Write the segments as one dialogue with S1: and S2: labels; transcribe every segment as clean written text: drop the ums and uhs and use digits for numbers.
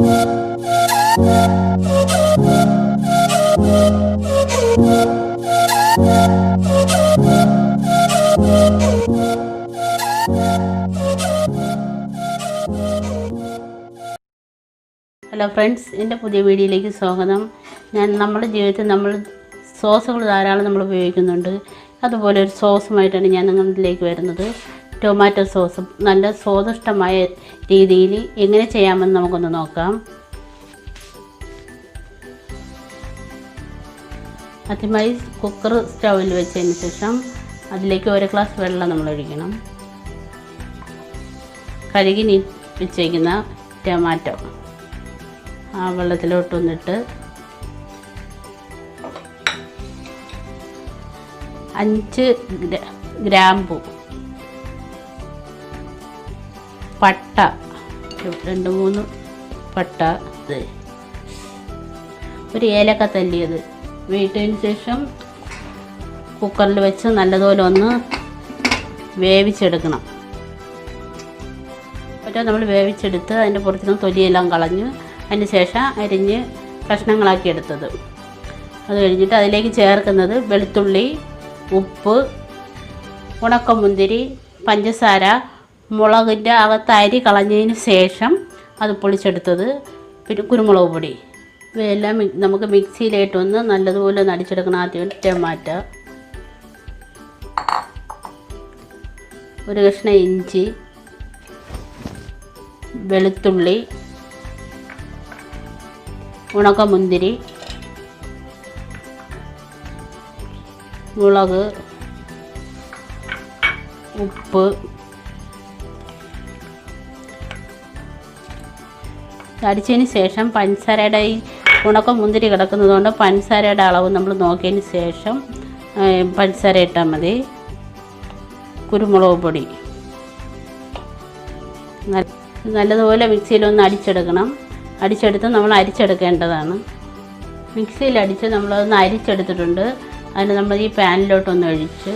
S1: Hello friends, എൻ്റെ പുതിയ വീഡിയോയിലേക്ക് സ്വാഗതം. നമ്മുടെ ജീവിതത്തിൽ നമ്മൾ സോസുകൾ ധാരാളം നമ്മൾ ഉപയോഗിക്കുന്നുണ്ട്. അതുപോലെ ഒരു സോസുമായിട്ടാണ് ഞാൻ നിങ്ങളിലേക്ക് വരുന്നത്. ടൊമാറ്റോ സോസ് നല്ല സ്വാദിഷ്ടമായ രീതിയിൽ എങ്ങനെ ചെയ്യാമെന്ന് നമുക്കൊന്ന് നോക്കാം. ആദ്യമായി കുക്കർ സ്റ്റൗവിൽ വെച്ചതിന് ശേഷം അതിലേക്ക് 1 ഗ്ലാസ് വെള്ളം നമ്മൾ ഒഴിക്കണം. കഴുകി വെച്ചേക്കുന്ന ടൊമാറ്റോ ആ വെള്ളത്തിലോട്ടൊന്നിട്ട് 5 ഗ്രാമ്പു, പട്ട 2-3 പട്ട, ഒരു ഏലക്ക തല്ലിയത് വീട്ടിന് ശേഷം കുക്കറിൽ വെച്ച് നല്ലതുപോലെ ഒന്ന് വേവിച്ചെടുക്കണം. നമ്മൾ വേവിച്ചെടുത്ത് അതിൻ്റെ പുറത്തുനിന്ന് തൊലിയെല്ലാം കളഞ്ഞ് അതിന് ശേഷം അരിഞ്ഞ് കഷ്ണങ്ങളാക്കി എടുത്തത്. അത് കഴിഞ്ഞിട്ട് അതിലേക്ക് ചേർക്കുന്നത് വെളുത്തുള്ളി, ഉപ്പ്, ഉണക്കമുന്തിരി, പഞ്ചസാര, മുളകിൻ്റെ അകത്ത് അരി കളഞ്ഞതിന് ശേഷം അത് പൊളിച്ചെടുത്തത്, പിന്നെ കുരുമുളക് പൊടി. ഇവയെല്ലാം നമുക്ക് മിക്സിയിലേട്ടൊന്ന് നല്ലതുപോലെ നടിച്ചെടുക്കണം. ആദ്യം ടൊമാറ്റോ, 1 കഷ്ണം ഇഞ്ചി, വെളുത്തുള്ളി, ഉണക്കമുന്തിരി, മുളക്, ഉപ്പ്, അടിച്ചതിന് ശേഷം പഞ്ചസാരയുടെ ഈ ഉണക്കമുന്തിരി കിടക്കുന്നതുകൊണ്ട് പഞ്ചസാരയുടെ അളവ് നമ്മൾ നോക്കിയതിന് ശേഷം പഞ്ചസാര ഇട്ടാൽ മതി. കുരുമുളക് പൊടി നല്ലതുപോലെ മിക്സിയിലൊന്ന് അടിച്ചെടുക്കണം. അടിച്ചെടുത്ത് നമ്മൾ അരിച്ചെടുക്കേണ്ടതാണ്. മിക്സിയിൽ അടിച്ച് നമ്മളതൊന്ന് അരിച്ചെടുത്തിട്ടുണ്ട്. അതിന് നമ്മൾ ഈ പാനിലോട്ടൊന്ന് ഒഴിച്ച്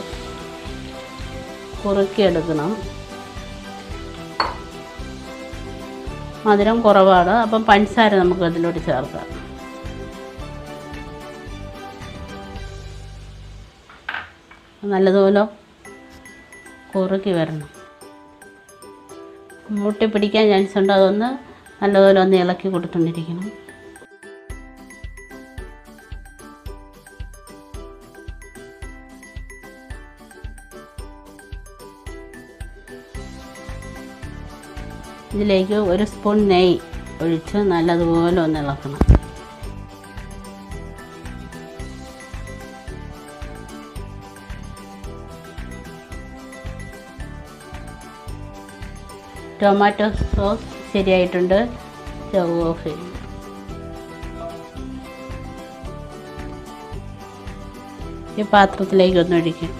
S1: കുറുക്കിയെടുക്കണം. മധുരം കുറവാണ്, അപ്പം പഞ്ചസാര നമുക്ക് അതിലോട്ട് ചേർക്കാം. നല്ലതുപോലെ കുറുക്കി വരണം. മുട്ടി പിടിക്കാൻ ചാൻസ് ഉണ്ട്. അതൊന്ന് നല്ലതുപോലെ ഒന്ന് ഇളക്കി കൊടുത്തുകൊണ്ടിരിക്കണം. ഇതിലേക്ക് 1 സ്പൂൺ നെയ്യ് ഒഴിച്ച് നല്ലതുപോലെ ഒന്ന് ഇളക്കണം. ടൊമാറ്റോ സോസ് ശരിയായിട്ടുണ്ട്. സ്റ്റവ് ഓഫ് ചെയ്യും. ഈ പാത്രത്തിലേക്ക് ഒന്ന് ഒഴിക്കും.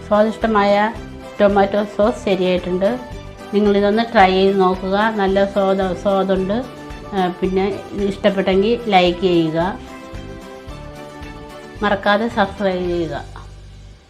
S1: സ്വാദിഷ്ടമായ ടൊമാറ്റോ സോസ് ശരിയായിട്ടുണ്ട്. നിങ്ങളിതൊന്ന് ട്രൈ ചെയ്ത് നോക്കുക. നല്ല സ്വാദുണ്ട്. പിന്നെ ഇഷ്ടപ്പെട്ടെങ്കിൽ ലൈക്ക് ചെയ്യുക, മറക്കാതെ സബ്സ്ക്രൈബ് ചെയ്യുക.